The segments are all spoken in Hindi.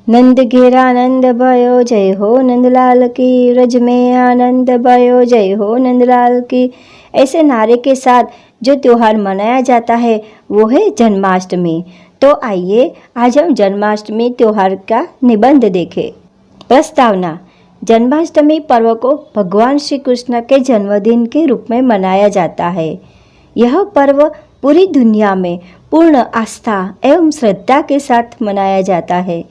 नंद घेर आनंद भयो जय हो नंदलाल की, व्रज में आनंद भयो जय हो नंदलाल की। ऐसे नारे के साथ जो त्यौहार मनाया जाता है वो है जन्माष्टमी। तो आइए आज हम जन्माष्टमी त्यौहार का निबंध देखें। प्रस्तावना। जन्माष्टमी पर्व को भगवान श्री कृष्ण के जन्मदिन के रूप में मनाया जाता है। यह पर्व पूरी दुनिया में पूर्ण आस्था एवं श्रद्धा के साथ मनाया जाता है।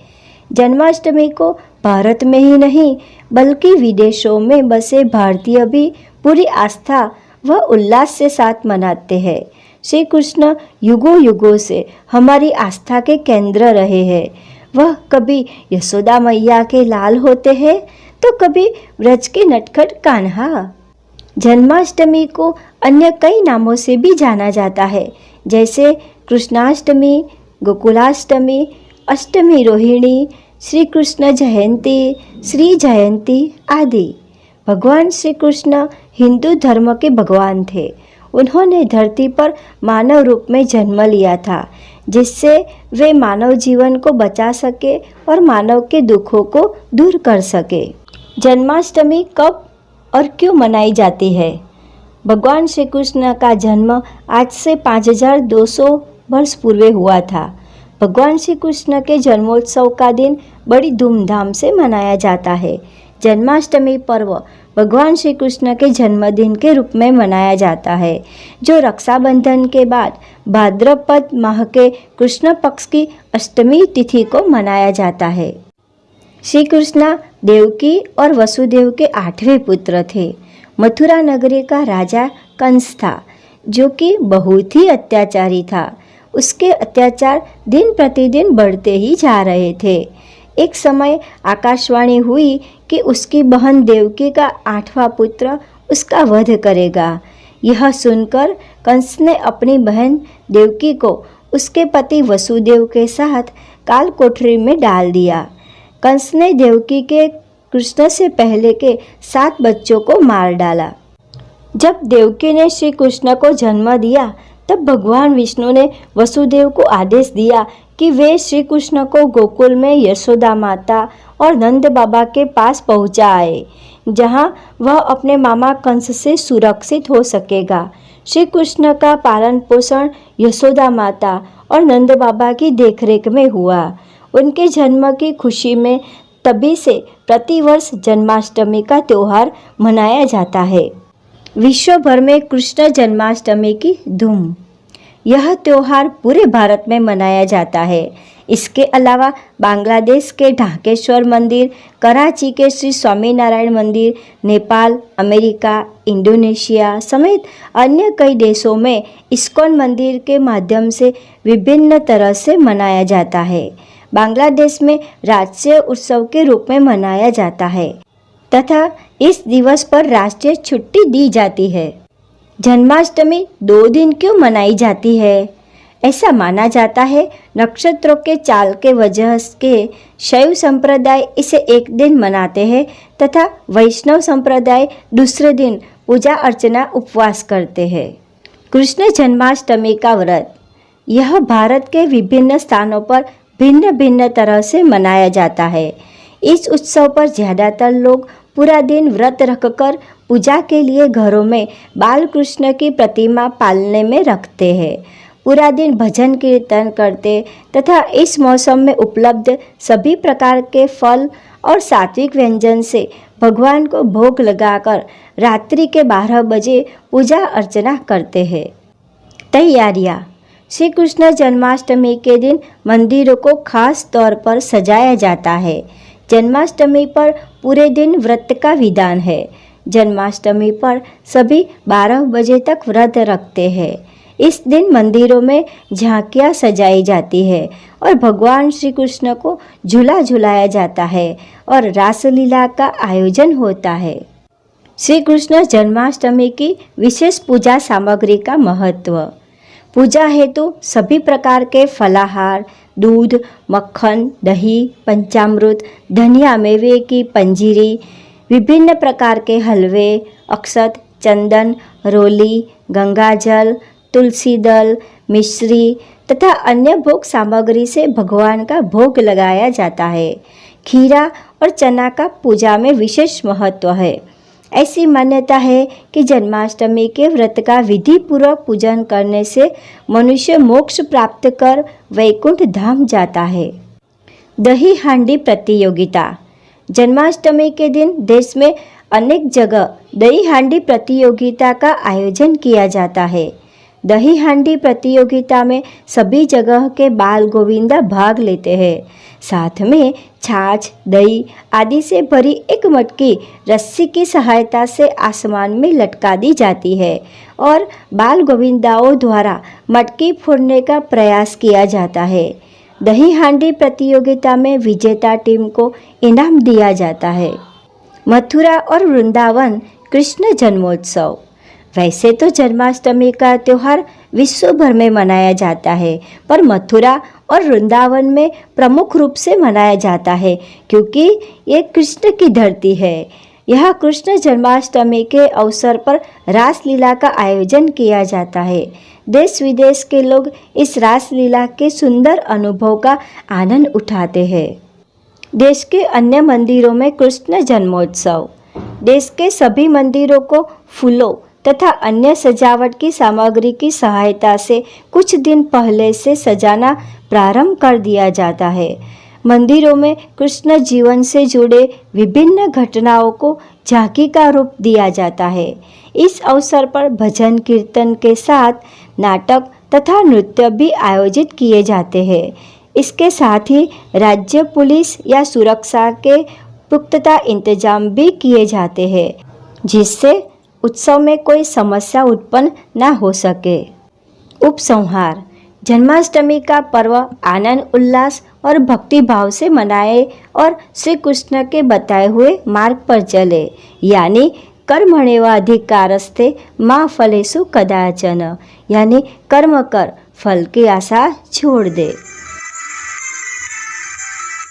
जन्माष्टमी को भारत में ही नहीं बल्कि विदेशों में बसे भारतीय भी पूरी आस्था व उल्लास से साथ मनाते हैं। श्री कृष्ण युगों युगों से हमारी आस्था के केंद्र रहे हैं। वह कभी यशोदा मैया के लाल होते हैं तो कभी व्रज के नटखट कान्हा। जन्माष्टमी को अन्य कई नामों से भी जाना जाता है, जैसे कृष्णाष्टमी, गोकुलाष्टमी, अष्टमी रोहिणी, श्री कृष्ण जयंती, श्री जयंती आदि। भगवान श्री कृष्ण हिंदू धर्म के भगवान थे। उन्होंने धरती पर मानव रूप में जन्म लिया था, जिससे वे मानव जीवन को बचा सके और मानव के दुखों को दूर कर सके। जन्माष्टमी कब और क्यों मनाई जाती है? भगवान श्री कृष्ण का जन्म आज से 5200 वर्ष पूर्व हुआ था। भगवान श्री कृष्ण के जन्मोत्सव का दिन बड़ी धूमधाम से मनाया जाता है। जन्माष्टमी पर्व भगवान श्री कृष्ण के जन्मदिन के रूप में मनाया जाता है, जो रक्षाबंधन के बाद भाद्रपद माह के कृष्ण पक्ष की अष्टमी तिथि को मनाया जाता है। श्री कृष्ण देवकी और वसुदेव के 8वें पुत्र थे। मथुरा नगरी का राजा कंस था, जो कि बहुत ही अत्याचारी था। उसके अत्याचार दिन प्रतिदिन बढ़ते ही जा रहे थे। एक समय आकाशवाणी हुई कि उसकी बहन देवकी का 8वां पुत्र उसका वध करेगा। यह सुनकर कंस ने अपनी बहन देवकी को उसके पति वसुदेव के साथ काल कोठरी में डाल दिया। कंस ने देवकी के कृष्ण से पहले के 7 बच्चों को मार डाला। जब देवकी ने श्री कृष्ण को जन्म दिया तब भगवान विष्णु ने वसुदेव को आदेश दिया कि वे श्री कृष्ण को गोकुल में यशोदा माता और नंद बाबा के पास पहुंचाए, जहां वह अपने मामा कंस से सुरक्षित हो सकेगा। श्री कृष्ण का पालन पोषण यशोदा माता और नंद बाबा की देखरेख में हुआ। उनके जन्म की खुशी में तभी से प्रतिवर्ष जन्माष्टमी का त्यौहार मनाया जाता है। विश्व भर में कृष्ण जन्माष्टमी की धूम। यह त्यौहार पूरे भारत में मनाया जाता है। इसके अलावा बांग्लादेश के ढाकेश्वर मंदिर, कराची के श्री स्वामीनारायण मंदिर, नेपाल, अमेरिका, इंडोनेशिया समेत अन्य कई देशों में इस्कॉन मंदिर के माध्यम से विभिन्न तरह से मनाया जाता है। बांग्लादेश में राष्ट्रीय उत्सव के रूप में मनाया जाता है तथा इस दिवस पर राष्ट्रीय छुट्टी दी जाती है। जन्माष्टमी 2 दिन क्यों मनाई जाती है? ऐसा माना जाता है नक्षत्रों के चाल के वजह के शैव संप्रदाय इसे एक दिन मनाते हैं तथा वैष्णव संप्रदाय दूसरे दिन पूजा अर्चना उपवास करते हैं। कृष्ण जन्माष्टमी का व्रत। यह भारत के विभिन्न स्थानों पर भिन्न भिन्न तरह से मनाया जाता है। इस उत्सव पर ज़्यादातर लोग पूरा दिन व्रत रखकर पूजा के लिए घरों में बाल कृष्ण की प्रतिमा पालने में रखते हैं। पूरा दिन भजन कीर्तन करते तथा इस मौसम में उपलब्ध सभी प्रकार के फल और सात्विक व्यंजन से भगवान को भोग लगाकर रात्रि के 12 बजे पूजा अर्चना करते हैं। तैयारियाँ। श्री कृष्ण जन्माष्टमी के दिन मंदिरों को खास तौर पर सजाया जाता है। जन्माष्टमी पर पूरे दिन व्रत का विधान है। जन्माष्टमी पर सभी 12 बजे तक व्रत रखते हैं। इस दिन मंदिरों में झांकियाँ सजाई जाती है और भगवान श्री कृष्ण को झूला झुलाया जाता है और रासलीला का आयोजन होता है। श्री कृष्ण जन्माष्टमी की विशेष पूजा सामग्री का महत्व। पूजा हेतु सभी प्रकार के फलाहार, दूध, मक्खन, दही, पंचामृत, धनिया मेवे की पंजीरी, विभिन्न प्रकार के हलवे, अक्षत, चंदन, रोली, गंगाजल, तुलसी दल, मिश्री तथा अन्य भोग सामग्री से भगवान का भोग लगाया जाता है। खीरा और चना का पूजा में विशेष महत्व है। ऐसी मान्यता है कि जन्माष्टमी के व्रत का विधि पूर्वक पूजन करने से मनुष्य मोक्ष प्राप्त कर वैकुंठ धाम जाता है। दही हांडी प्रतियोगिता। जन्माष्टमी के दिन देश में अनेक जगह दही हांडी प्रतियोगिता का आयोजन किया जाता है। दही हांडी प्रतियोगिता में सभी जगह के बाल गोविंदा भाग लेते हैं। साथ में छाछ, दही आदि से भरी एक मटकी रस्सी की सहायता से आसमान में लटका दी जाती है और बाल गोविंदाओं द्वारा मटकी फोड़ने का प्रयास किया जाता है। दही हांडी प्रतियोगिता में विजेता टीम को इनाम दिया जाता है। मथुरा और वृंदावन कृष्ण जन्मोत्सव। वैसे तो जन्माष्टमी का त्यौहार विश्व भर में मनाया जाता है, पर मथुरा और वृंदावन में प्रमुख रूप से मनाया जाता है क्योंकि ये कृष्ण की धरती है। यह कृष्ण जन्माष्टमी के अवसर पर रासलीला का आयोजन किया जाता है। देश विदेश के लोग इस रासलीला के सुंदर अनुभव का आनंद उठाते हैं। देश के अन्य मंदिरों में कृष्ण जन्मोत्सव। देश के सभी मंदिरों को फूलों तथा अन्य सजावट की सामग्री की सहायता से कुछ दिन पहले से सजाना प्रारंभ कर दिया जाता है। मंदिरों में कृष्ण जीवन से जुड़े विभिन्न घटनाओं को झांकी का रूप दिया जाता है। इस अवसर पर भजन कीर्तन के साथ नाटक तथा नृत्य भी आयोजित किए जाते हैं। इसके साथ ही राज्य पुलिस या सुरक्षा के पुख्ता इंतजाम भी किए जाते हैं जिससे उत्सव में कोई समस्या उत्पन्न न हो सके। उपसंहार। जन्माष्टमी का पर्व आनंद उल्लास और भक्ति भाव से मनाए और श्री कृष्ण के बताए हुए मार्ग पर चले, यानी कर्मण्येवाधिकारस्ते मा फलेषु कदाचन, यानी कर्म कर फल की आशा छोड़ दे।